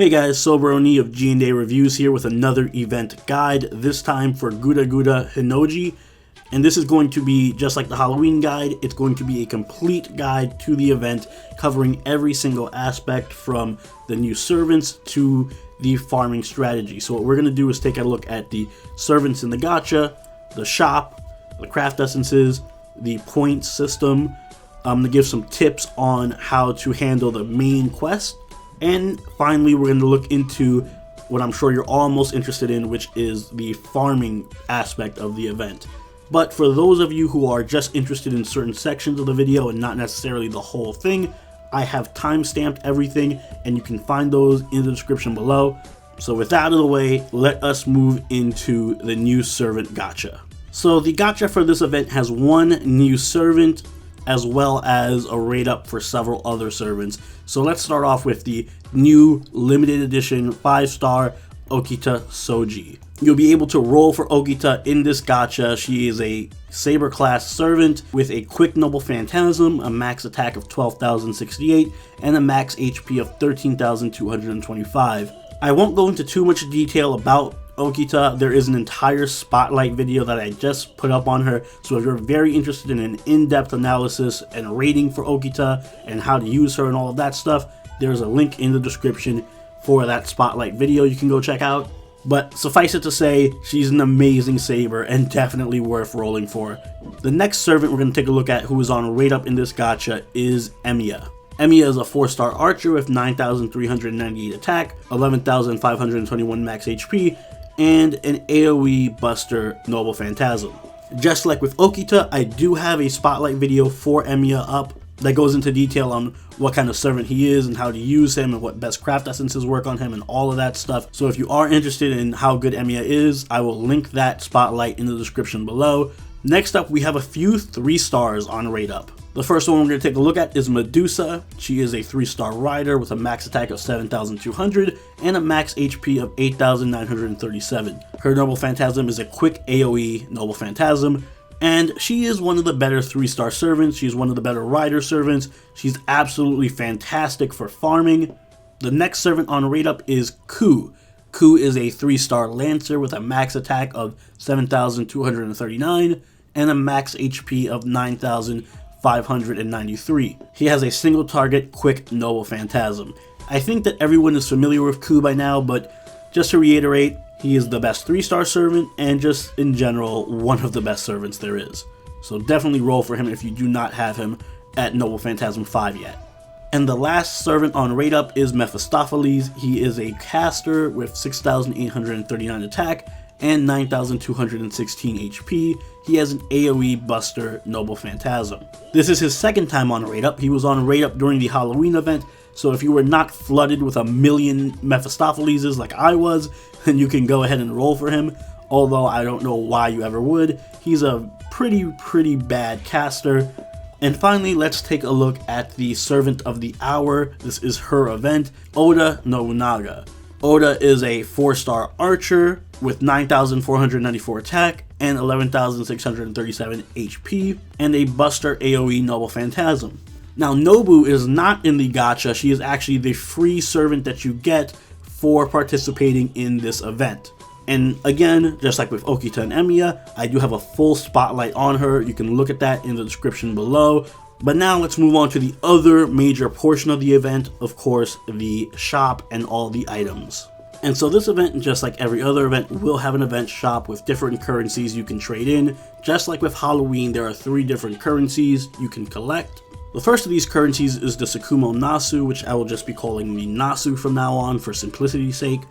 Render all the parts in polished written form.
Hey guys, Soberoni of G&A Reviews here with another event guide, this time for Guda Guda Honnouji. And this is going to be, just like the Halloween guide, it's going to be a complete guide to the event, covering every single aspect from the new servants to the farming strategy. So what we're going to do is take a look at the servants in the gacha, the shop, the craft essences, the points system. I'm going to give some tips on how to handle the main quest. And finally, we're going to look into what I'm sure you're all most interested in, which is the farming aspect of the event. But for those of you who are just interested in certain sections of the video and not necessarily the whole thing, I have time-stamped everything, and you can find those in the description below. So with that out of the way, let us move into the new servant gacha. So the gacha for this event has one new servant, as well as a rate up for several other servants. So let's start off with the new limited edition 5-star Okita Soji. You'll be able to roll for Okita in this gacha. She is a saber class servant with a quick noble phantasm, a max attack of 12,068, and a max HP of 13,225. I won't go into too much detail about Okita. There is an entire spotlight video that I just put up on her, so if you're very interested in an in-depth analysis and rating for Okita and how to use her and all of that stuff, there's a link in the description for that spotlight video you can go check out. But suffice it to say, she's an amazing saber and definitely worth rolling for. The next servant we're going to take a look at who is on rate up in this gacha is Emiya. Emiya is a 4-star archer with 9,398 attack, 11,521 max HP, and an AoE buster noble phantasm. Just like with Okita, I do have a spotlight video for Emiya up that goes into detail on what kind of servant he is and how to use him and what best craft essences work on him and all of that stuff. So if you are interested in how good Emiya is, I will link that spotlight in the description below. Next up, we have a few 3-stars on rate up. The first one we're going to take a look at is Medusa. She is a 3-star rider with a max attack of 7,200 and a max HP of 8,937. Her noble phantasm is a quick AoE noble phantasm, and she is one of the better 3-star servants. She's one of the better rider servants. She's absolutely fantastic for farming. The next servant on rate up is Ku. Ku is a 3-star lancer with a max attack of 7,239 and a max HP of 9,593. He has a single target quick noble phantasm. I think that everyone is familiar with Ku by now, but just to reiterate, he is the best 3-star servant and just in general one of the best servants there is. So definitely roll for him if you do not have him at Noble Phantasm 5 yet. And the last servant on rate up is Mephistopheles. He is a caster with 6,839 attack and 9,216 HP. He has an AoE buster noble phantasm. This is his second time on rate up. He was on rate up during the Halloween event, so if you were not flooded with a million Mephistopheleses like I was, then you can go ahead and roll for him, although I don't know why you ever would. He's a pretty bad caster. And finally, let's take a look at the Servant of the Hour. This is her event, Oda Nobunaga. Oda is a 4-star archer with 9,494 attack and 11,637 HP, and a buster AoE noble phantasm. Now, Nobu is not in the gacha. She is actually the free servant that you get for participating in this event. And again, just like with Okita and Emiya, I do have a full spotlight on her. You can look at that in the description below. But now let's move on to the other major portion of the event, of course, the shop and all the items. And so this event, just like every other event, will have an event shop with different currencies you can trade in. Just like with Halloween, there are 3 different currencies you can collect. The first of these currencies is the Tsukumo Nasu, which I will just be calling the Nasu from now on for simplicity's sake.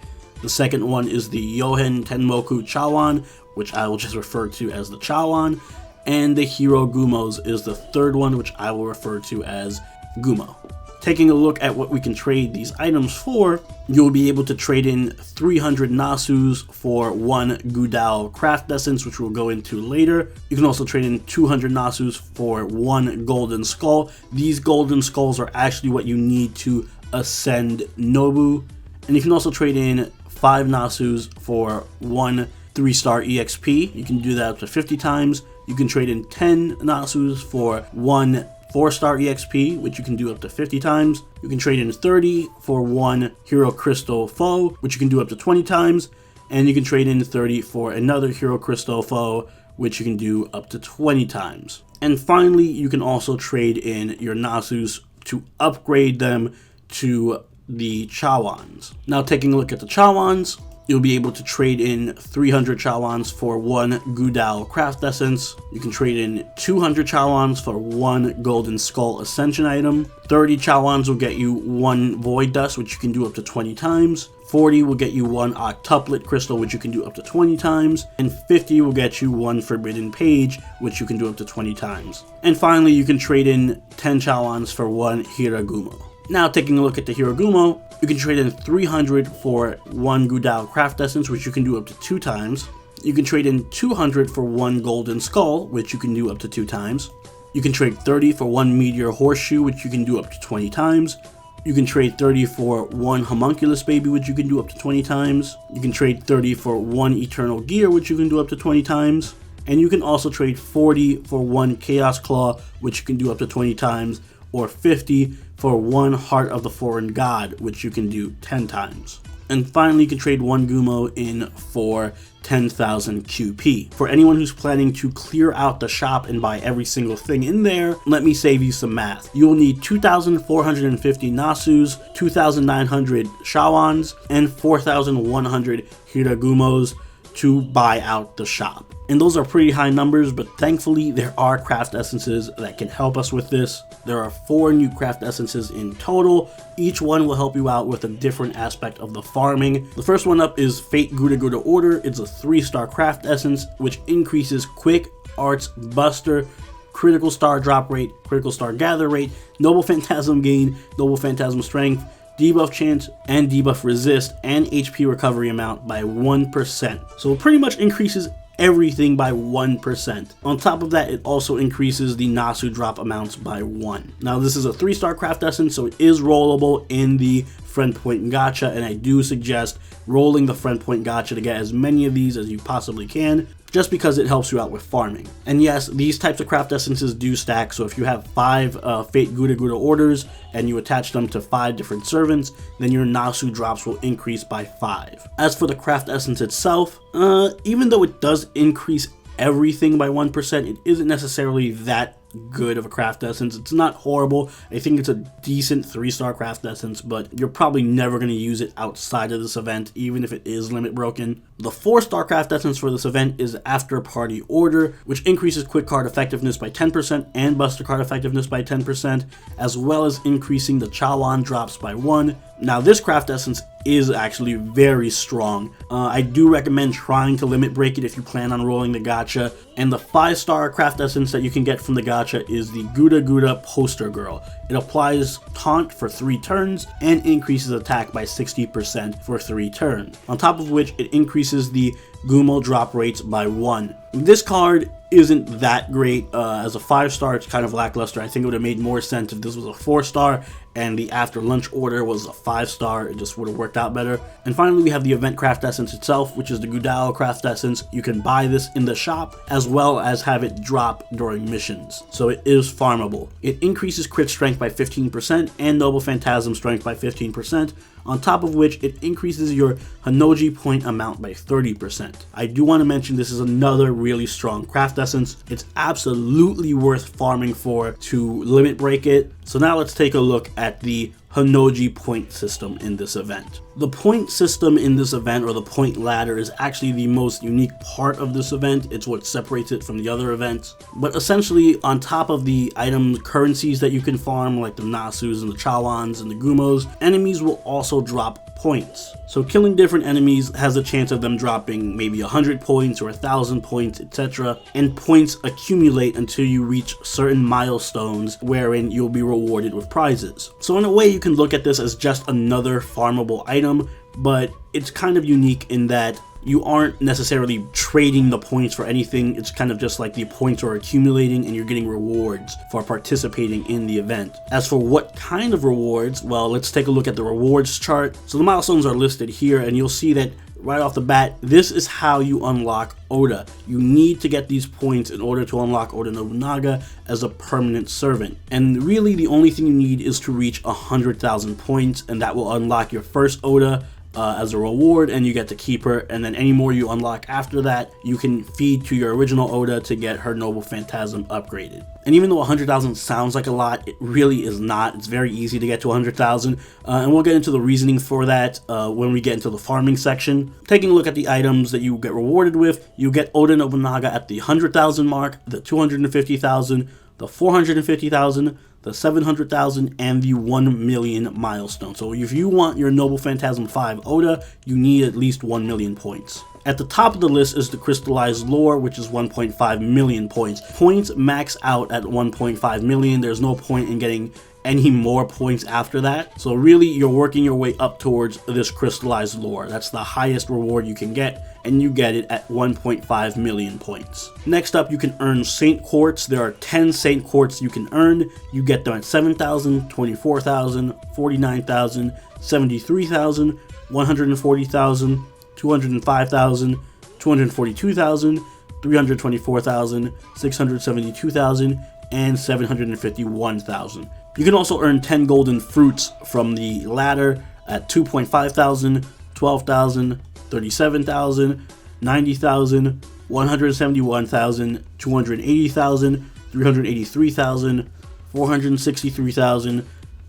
The second one is the Yohen Tenmoku Chawan, which I will just refer to as the Chawan. And the Hero Gumos is the third one, which I will refer to as Gumo. Taking a look at what we can trade these items for, you'll be able to trade in 300 Nasus for 1 Gudao craft essence, which we'll go into later. You can also trade in 200 Nasus for 1 golden skull. These golden skulls are actually what you need to ascend Nobu. And you can also trade in 5 Nasus for 1 3-star EXP. You can do that up to 50 times. You can trade in 10 Nasus for 1 4-star EXP, which you can do up to 50 times. You can trade in 30 for 1 Hero Crystal foe, which you can do up to 20 times. And you can trade in 30 for another Hero Crystal foe, which you can do up to 20 times. And finally, you can also trade in your Nasus to upgrade them to the Chawans. Now, taking a look at the Chawans, you'll be able to trade in 300 Chawans for 1 Guda Craft Essence. You can trade in 200 Chawans for 1 Golden Skull Ascension item. 30 Chawans will get you 1 Void Dust, which you can do up to 20 times. 40 will get you 1 Octuplet Crystal, which you can do up to 20 times. And 50 will get you 1 Forbidden Page, which you can do up to 20 times. And finally, you can trade in 10 Chawans for 1 Hiragumo. Now, taking a look at the Hiragumo, you can trade in 300 for 1 Guda Craft Essence, which you can do up to 2 times. You can trade in 200 for 1 Golden Skull, which you can do up to 2 times. You can trade 30 for 1 Meteor Horseshoe, which you can do up to 20 times. You can trade 30 for 1 Homunculus Baby, which you can do up to 20 times. You can trade 30 for 1 Eternal Gear, which you can do up to 20 times. And you can also trade 40 for 1 Chaos Claw, which you can do up to 20 times, or 50 for 1 Heart of the Foreign God, which you can do 10 times. And finally, you can trade 1 Gumo in for 10,000 QP. For anyone who's planning to clear out the shop and buy every single thing in there, let me save you some math. You'll need 2,450 Nasus, 2,900 Chawans, and 4,100 Hiragumos to buy out the shop. And those are pretty high numbers, but thankfully there are craft essences that can help us with this. There are 4 new craft essences in total. Each one will help you out with a different aspect of the farming. The first one up is Fate Guda Guda Order. It's a 3-star craft essence, which increases Quick, Arts, Buster, Critical Star Drop Rate, Critical Star Gather Rate, Noble Phantasm Gain, Noble Phantasm Strength, debuff chance, and debuff resist, and HP recovery amount by 1%. So it pretty much increases everything by 1%. On top of that, it also increases the Nasu drop amounts by 1. Now, this is a 3-star craft essence, so it is rollable in the Friend Point Gacha, and I do suggest rolling the Friend Point Gacha to get as many of these as you possibly can, just because it helps you out with farming. And yes, these types of craft essences do stack, so if you have 5 Fate Guda Guda orders and you attach them to 5 different servants, then your Nasu drops will increase by 5. As for the craft essence itself, even though it does increase everything by 1%, it isn't necessarily that good of a craft essence. It's not horrible. I think it's a decent 3-star craft essence, but you're probably never going to use it outside of this event, even if it is limit broken. The 4-star craft essence for this event is After Party Order, which increases quick card effectiveness by 10% and buster card effectiveness by 10%, as well as increasing the Chawan drops by 1. Now, this craft essence is actually very strong. I do recommend trying to limit break it if you plan on rolling the gacha. And the 5-star craft essence that you can get from the gacha is the Guda Guda Poster Girl. It applies taunt for 3 turns and increases attack by 60% for 3 turns. On top of which, it increases the Gumo drop rates by 1. This card isn't that great. As a 5-star, it's kind of lackluster. I think it would have made more sense if this was a 4-star and the After Lunch Order was a 5-star. It just would have worked out better. And finally, we have the Event Craft Essence itself, which is the Gudao Craft Essence. You can buy this in the shop, as well as have it drop during missions. So it is farmable. It increases crit strength by 15% and Noble Phantasm strength by 15%, on top of which it increases your Honnouji point amount by 30%. I do want to mention this is another really strong craft essence. It's absolutely worth farming for to limit break it. So now let's take a look at the Honnouji point system in this event. The point system in this event, or the point ladder, is actually the most unique part of this event. It's what separates it from the other events. But essentially, on top of the item currencies that you can farm, like the Nasus and the Chawans and the Gumos, enemies will also drop points. So killing different enemies has a chance of them dropping maybe 100 points or 1,000 points, etc. And points accumulate until you reach certain milestones wherein you'll be rewarded with prizes. So in a way, you can look at this as just another farmable item, but it's kind of unique in that you aren't necessarily trading the points for anything. It's kind of just like the points are accumulating and you're getting rewards for participating in the event. As for what kind of rewards, well, let's take a look at the rewards chart. So the milestones are listed here, and you'll see that right off the bat, this is how you unlock Oda. You need to get these points in order to unlock Oda Nobunaga as a permanent servant. And really the only thing you need is to reach 100,000 points, and that will unlock your first Oda as a reward, and you get to keep her. And then any more you unlock after that, you can feed to your original Oda to get her Noble Phantasm upgraded. And even though 100,000 sounds like a lot, it really is not. It's very easy to get to 100,000, and we'll get into the reasoning for that when we get into the farming section. Taking a look at the items that you get rewarded with, you get Oda Nobunaga at the 100,000 mark, the 250,000, the 450,000, the 700,000, and the 1 million milestone. So if you want your Noble Phantasm 5 Oda, you need at least 1 million points. At the top of the list is the Crystallized Lore, which is 1.5 million points. Points max out at 1.5 million. There's no point in getting any more points after that. So really, you're working your way up towards this Crystallized Lore. That's the highest reward you can get, and you get it at 1.5 million points. Next up, you can earn Saint Quartz. There are 10 Saint Quartz you can earn. You get them at 7,000, 24,000, 49,000, 73,000, 140,000, 205,000, 242,000, 324,000, 672,000, and 751,000. You can also earn 10 golden fruits from the ladder at 2,500, 12,000, 37,000, 90,000, 171,000, 280,000, 383,000, 463,000,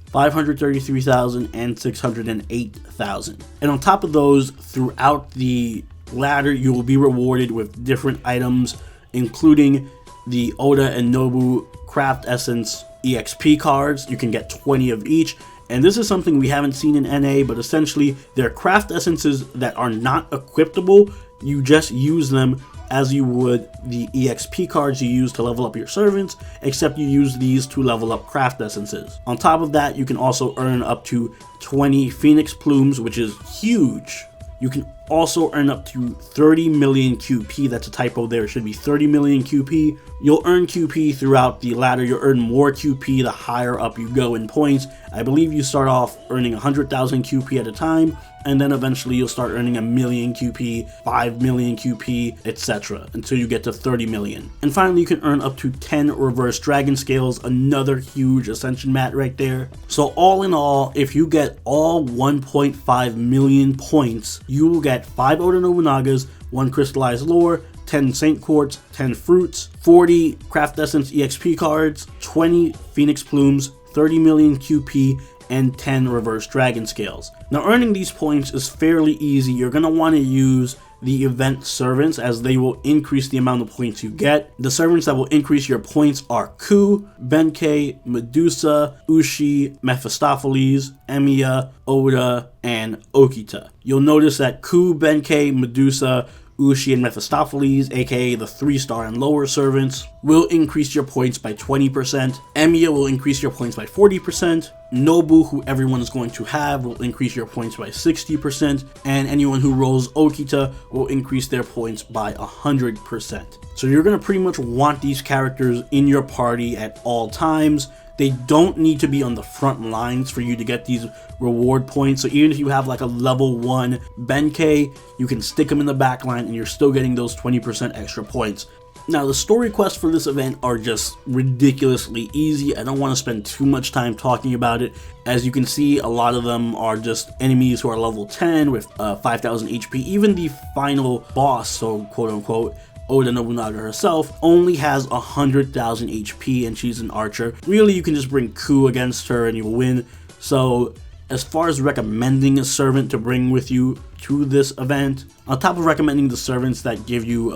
533,000, and 608,000. And on top of those, throughout the ladder, you will be rewarded with different items, including the Oda and Nobu Craft Essence EXP cards. You can get 20 of each. And this is something we haven't seen in NA, but essentially they're craft essences that are not equipable. You just use them as you would the EXP cards you use to level up your servants, except you use these to level up craft essences. On top of that, you can also earn up to 20 Phoenix Plumes, which is huge. You can also earn up to 30 million QP. That's a typo there. It should be 30 million QP. You'll earn QP throughout the ladder. You'll earn more QP the higher up you go in points. I believe you start off earning 100,000 QP at a time, and then eventually you'll start earning 1 million QP, 5 million QP, etc. until you get to 30 million. And finally, you can earn up to 10 reverse dragon scales, another huge ascension mat right there. So all in all, if you get all 1.5 million points, you will get 5 Oda Nobunagas, 1 Crystallized Lore, 10 Saint Quartz, 10 fruits, 40 Craft Essence EXP cards, 20 Phoenix Plumes, 30 million QP, and 10 reverse dragon scales. Now, earning these points is fairly easy. You're going to want to use the event servants, as they will increase the amount of points you get. The servants that will increase your points are Ku, Benkei, Medusa, Ushi, Mephistopheles, Emiya, Oda, and Okita. You'll notice that Ku, Benkei, Medusa, Ushi, and Mephistopheles, aka the 3-star and lower servants, will increase your points by 20%. Emiya will increase your points by 40%. Nobu, who everyone is going to have, will increase your points by 60%. And anyone who rolls Okita will increase their points by 100%. So you're going to pretty much want these characters in your party at all times. They don't need to be on the front lines for you to get these reward points. So even if you have like a level 1 Benkei, you can stick them in the back line and you're still getting those 20% extra points. Now, the story quests for this event are just ridiculously easy. I don't want to spend too much time talking about it. As you can see, a lot of them are just enemies who are level 10 with 5,000 HP. Even the final boss, so quote-unquote, Oda Nobunaga herself, only has 100,000 HP and she's an archer. Really, you can just bring Ku against her and you'll win. So as far as recommending a servant to bring with you to this event, on top of recommending the servants that give you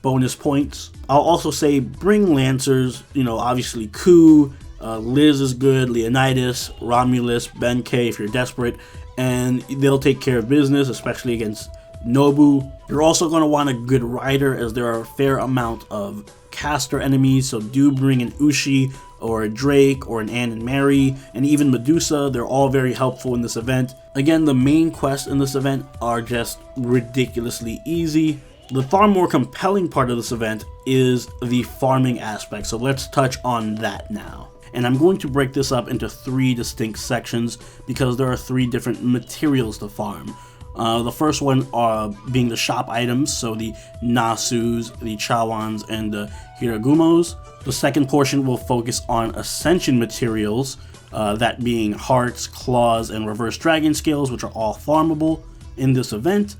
bonus points, I'll also say bring Lancers. You know, obviously Ku, Liz is good, Leonidas, Romulus, Benkei if you're desperate, and they'll take care of business, especially against Nobu. You're also going to want a good rider, as there are a fair amount of caster enemies, so do bring an Ushi or a Drake or an Ann and Mary, and even Medusa. They're all very helpful in this event. Again, the main quests in this event are just ridiculously easy. The far more compelling part of this event is the farming aspect, so let's touch on that now. And I'm going to break this up into 3 distinct sections because there are 3 different materials to farm. The first one being the shop items, so the Nasus, the Chawans, and the Hiragumos. The second portion will focus on Ascension materials, that being hearts, claws, and reverse dragon scales, which are all farmable in this event.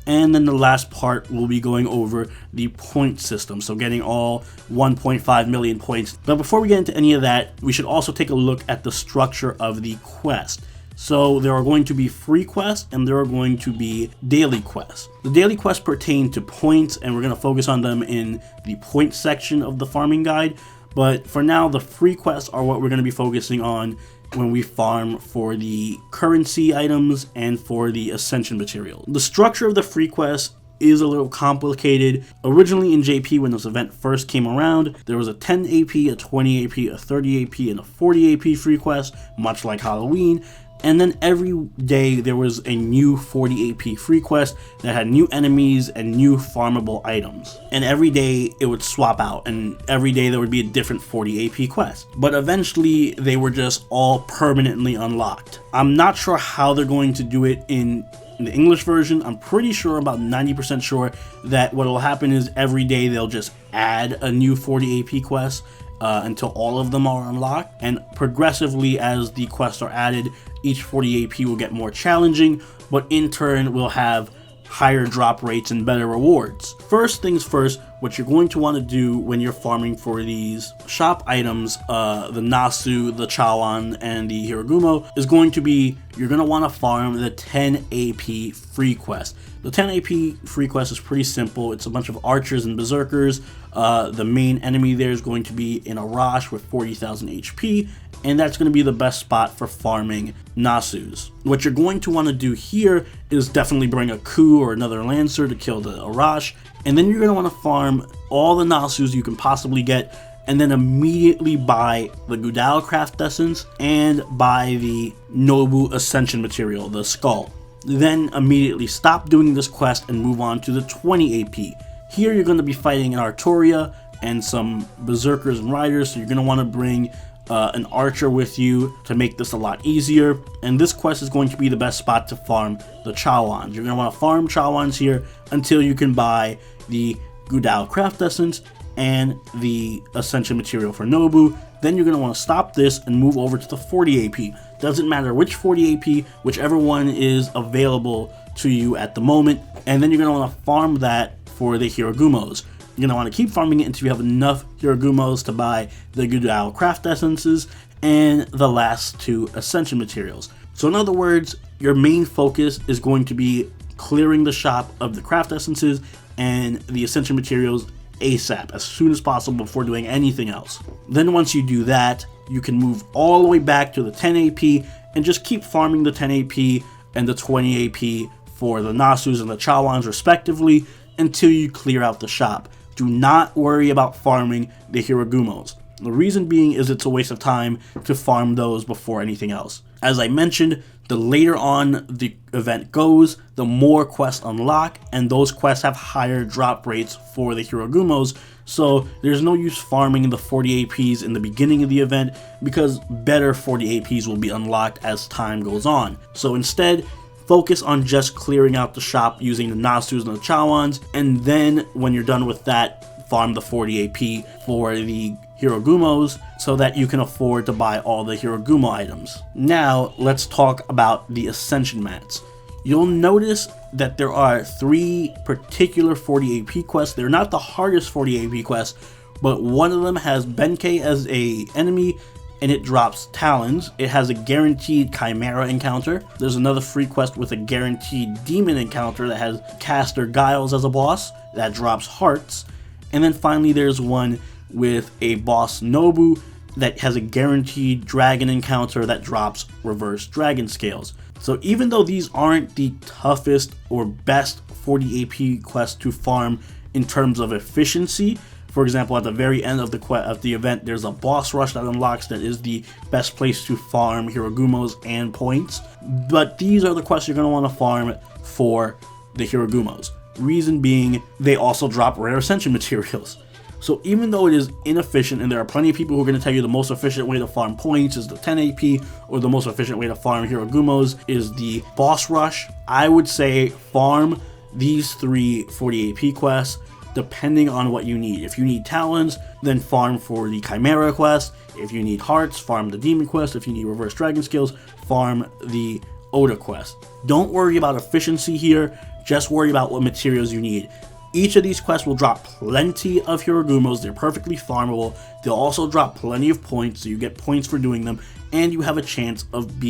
And then the last part will be going over the point system, so getting all 1.5 million points. But before we get into any of that, we should also take a look at the structure of the quest. So there are going to be free quests and there are going to be daily quests. The daily quests pertain to points, and we're going to focus on them in the point section of the farming guide. But for now, the free quests are what we're going to be focusing on when we farm for the currency items and for the Ascension material. The structure of the free quest is a little complicated. Originally in JP, when this event first came around, there was a 10 AP, a 20 AP, a 30 AP, and a 40 AP free quest, much like Halloween. And then every day there was a new 40 AP free quest that had new enemies and new farmable items. And every day it would swap out, and every day there would be a different 40 AP quest. But eventually they were just all permanently unlocked. I'm not sure how they're going to do it in the English version. I'm pretty sure, about 90% sure, that what will happen is every day they'll just add a new 40 AP quest until all of them are unlocked. And progressively, as the quests are added, each 40 AP will get more challenging, but in turn will have higher drop rates and better rewards. First things first, what you're going to want to do when you're farming for these shop items, the Nasu, the Chawan, and the Hiragumo, is going to be, you're going to want to farm the 10 AP free quest. The 10 AP free quest is pretty simple. It's a bunch of archers and berserkers. The main enemy there is going to be an Arash with 40,000 HP, and that's going to be the best spot for farming Nasus. What you're going to want to do here is definitely bring a Ku or another Lancer to kill the Arash, and then you're going to want to farm all the Nasus you can possibly get, and then immediately buy the Guda Craft Essence and buy the Nobu Ascension material, the Skull. Then immediately stop doing this quest and move on to the 20 AP. Here you're going to be fighting an Artoria and some Berserkers and Riders, so you're going to want to bring an Archer with you to make this a lot easier. And this quest is going to be the best spot to farm the Chawans. You're going to want to farm Chawans here until you can buy the Guda Craft Essence and the Ascension material for Nobu. Then you're going to want to stop this and move over to the 40 AP. Doesn't matter which 40 AP, whichever one is available to you at the moment. And then you're going to want to farm that for the Hiragumos. You're going to want to keep farming it until you have enough Hiragumos to buy the Guda Craft Essences and the last two Ascension materials. So in other words, your main focus is going to be clearing the shop of the Craft Essences and the Ascension materials ASAP, as soon as possible, before doing anything else. Then once you do that, you can move all the way back to the 10 AP and just keep farming the 10 AP and the 20 AP for the Nasus and the Chawans respectively until you clear out the shop. Do not worry about farming the Hiragumos. The reason being is it's a waste of time to farm those before anything else. As I mentioned, the later on the event goes, the more quests unlock, and those quests have higher drop rates for the Hiragumos, so there's no use farming the 40 APs in the beginning of the event because better 40 APs will be unlocked as time goes on. So instead, focus on just clearing out the shop using the Nasus and the Chawans, and then when you're done with that, farm the 40 AP for the Hiragumos so that you can afford to buy all the Hiragumo items. Now, let's talk about the Ascension mats. You'll notice that there are 3 particular 40 AP quests. They're not the hardest 40 AP quests, but one of them has Benkei as a enemy, and it drops talons. It has a guaranteed Chimera encounter. There's another free quest with a guaranteed demon encounter that has Caster Giles as a boss that drops hearts. And then finally there's one with a boss Nobu that has a guaranteed dragon encounter that drops reverse dragon scales. So even though these aren't the toughest or best 40 AP quests to farm in terms of efficiency, for example, at the very end of the event, there's a boss rush that unlocks that is the best place to farm Hiragumos and points. But these are the quests you're going to want to farm for the Hiragumos. Reason being, they also drop rare Ascension materials. So even though it is inefficient, and there are plenty of people who are going to tell you the most efficient way to farm points is the 10 AP, or the most efficient way to farm Hiragumos is the boss rush, I would say farm these 3 40 AP quests depending on what you need. If you need talons, then farm for the Chimera quest. If you need hearts, farm the demon quest. If you need reverse dragon skills, farm the Oda quest. Don't worry about efficiency here, just worry about what materials you need. Each of these quests will drop plenty of Hiragumos, they're perfectly farmable. They'll also drop plenty of points, so you get points for doing them, and you have a chance of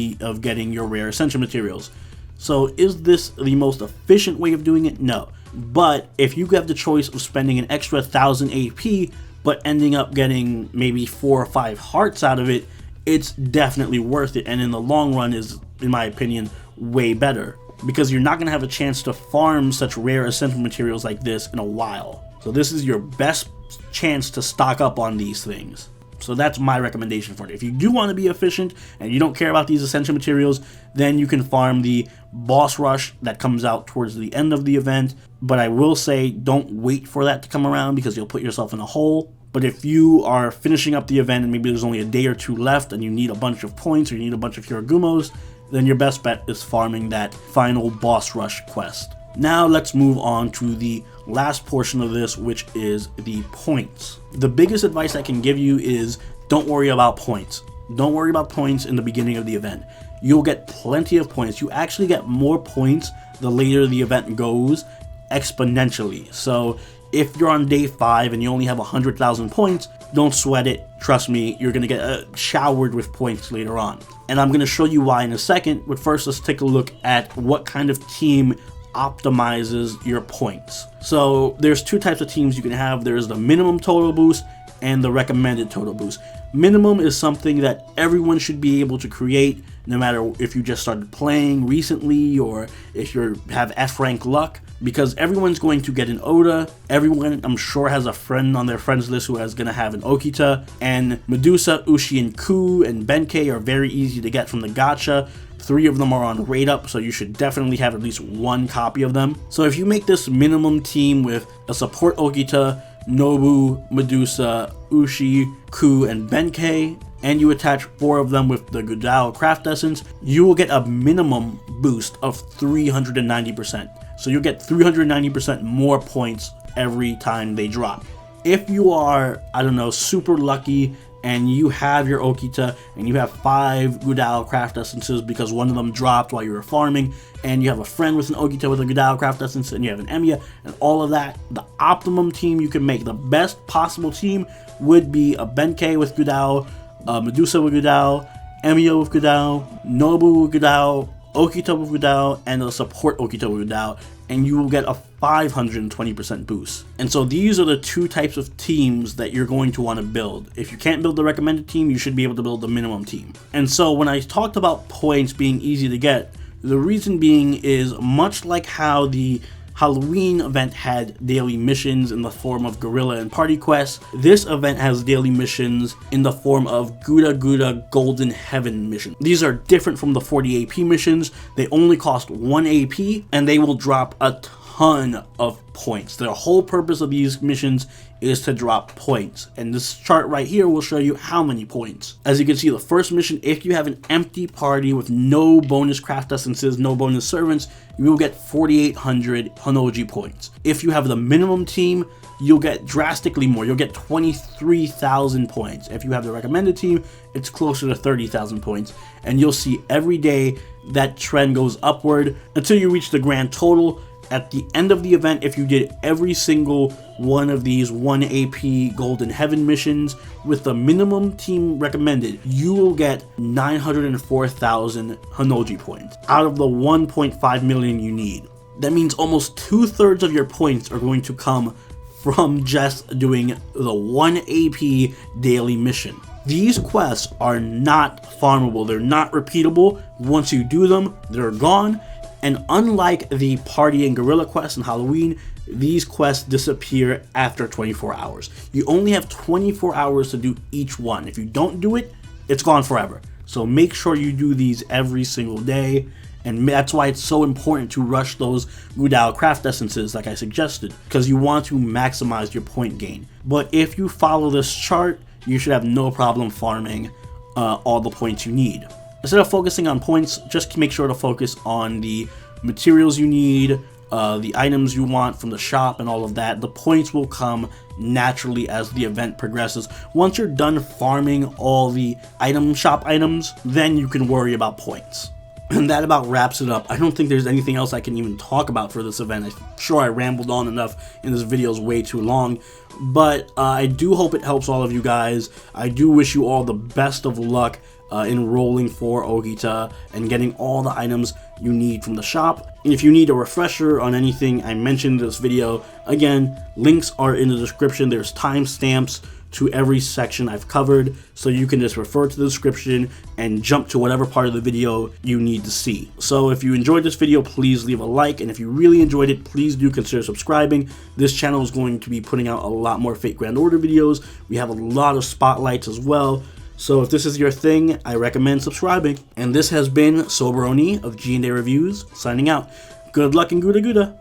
getting your rare Ascension materials. So is this the most efficient way of doing it? No. But if you have the choice of spending an extra 1000 AP, but ending up getting maybe 4 or 5 hearts out of it, it's definitely worth it, and in the long run is, in my opinion, way better. Because you're not going to have a chance to farm such rare Ascension materials like this in a while. So this is your best chance to stock up on these things. So that's my recommendation for it. If you do want to be efficient and you don't care about these Ascension materials, then you can farm the boss rush that comes out towards the end of the event. But I will say, don't wait for that to come around because you'll put yourself in a hole. But if you are finishing up the event and maybe there's only a day or 2 left and you need a bunch of points or you need a bunch of Hiragumos, then your best bet is farming that final boss rush quest. Now let's move on to the last portion of this, which is the points. The biggest advice I can give you is don't worry about points. Don't worry about points in the beginning of the event. You'll get plenty of points. You actually get more points the later the event goes exponentially. So if you're on day 5 and you only have 100,000 points, don't sweat it. Trust me, you're going to get showered with points later on. And I'm going to show you why in a second, but first let's take a look at what kind of team optimizes your points. So there's 2 types of teams you can have. There's the minimum total boost and the recommended total boost. Minimum is something that everyone should be able to create, no matter if you just started playing recently or if you have F rank luck, because everyone's going to get an Oda. Everyone, I'm sure, has a friend on their friends list who is going to have an Okita, and Medusa, Ushi, and Ku and Benkei are very easy to get from the Gacha. 3 of them are on rate up, so you should definitely have at least 1 copy of them. So if you make this minimum team with a support Okita, Nobu, Medusa, Ushi, Ku, and Benkei, and you attach 4 of them with the Guda Craft Essence, you will get a minimum boost of 390%. So you'll get 390% more points every time they drop. If you are, I don't know, super lucky and you have your Okita and you have 5 Guda Craft Essences because one of them dropped while you were farming, and you have a friend with an Okita with a Guda Craft Essence, and you have an Emiya and all of that, the optimum team you can make, the best possible team, would be a Benkei with Guda, Medusa with Guda, Emiya with Guda, Nobu with Guda, Okita with Guda, and a support Okita with Guda, and you will get a 520% boost. And so these are the 2 types of teams that you're going to want to build. If you can't build the recommended team, you should be able to build the minimum team. And so when I talked about points being easy to get, the reason being is much like how the Halloween event had daily missions in the form of Gorilla and Party Quests, this event has daily missions in the form of Guda Guda Golden Heaven missions. These are different from the 40 AP missions. They only cost 1 AP, and they will drop a ton of points. The whole purpose of these missions is to drop points, and this chart right here will show you how many points. As you can see, the first mission, if you have an empty party with no bonus craft essences, no bonus servants, you will get 4,800 Honnouji points. If you have the minimum team, you'll get drastically more. You'll get 23,000 points. If you have the recommended team, it's closer to 30,000 points, and you'll see every day that trend goes upward until you reach the grand total. At the end of the event, if you did every single one of these 1 AP Golden Heaven missions with the minimum team recommended, you will get 904,000 Honnouji points out of the 1.5 million you need. That means almost 2/3 of your points are going to come from just doing the 1 AP daily mission. These quests are not farmable. They're not repeatable. Once you do them, they're gone. And unlike the Party and Gorilla quests in Halloween, these quests disappear after 24 hours. You only have 24 hours to do each one. If you don't do it, it's gone forever. So make sure you do these every single day, And that's why it's so important to rush those Gudao craft essences like I suggested, because you want to maximize your point gain. But if you follow this chart, you should have no problem farming all the points you need. Instead of focusing on points, just make sure to focus on the materials you need, the items you want from the shop and all of that. The points will come naturally as the event progresses. Once you're done farming all the item shop items, then you can worry about points. And that about wraps it up. I don't think there's anything else I can even talk about for this event. I'm sure I rambled on enough and this video is way too long. But I do hope it helps all of you guys. I do wish you all the best of luck enrolling for Ogita and getting all the items you need from the shop. And if you need a refresher on anything I mentioned in this video, again, links are in the description. There's timestamps to every section I've covered, so you can just refer to the description and jump to whatever part of the video you need to see. So if you enjoyed this video, please leave a like, and if you really enjoyed it, please do consider subscribing. This channel is going to be putting out a lot more Fate Grand Order videos. We have a lot of spotlights as well. So if this is your thing, I recommend subscribing. And this has been Sober Oni of G&A Reviews, signing out. Good luck and Guda Guda!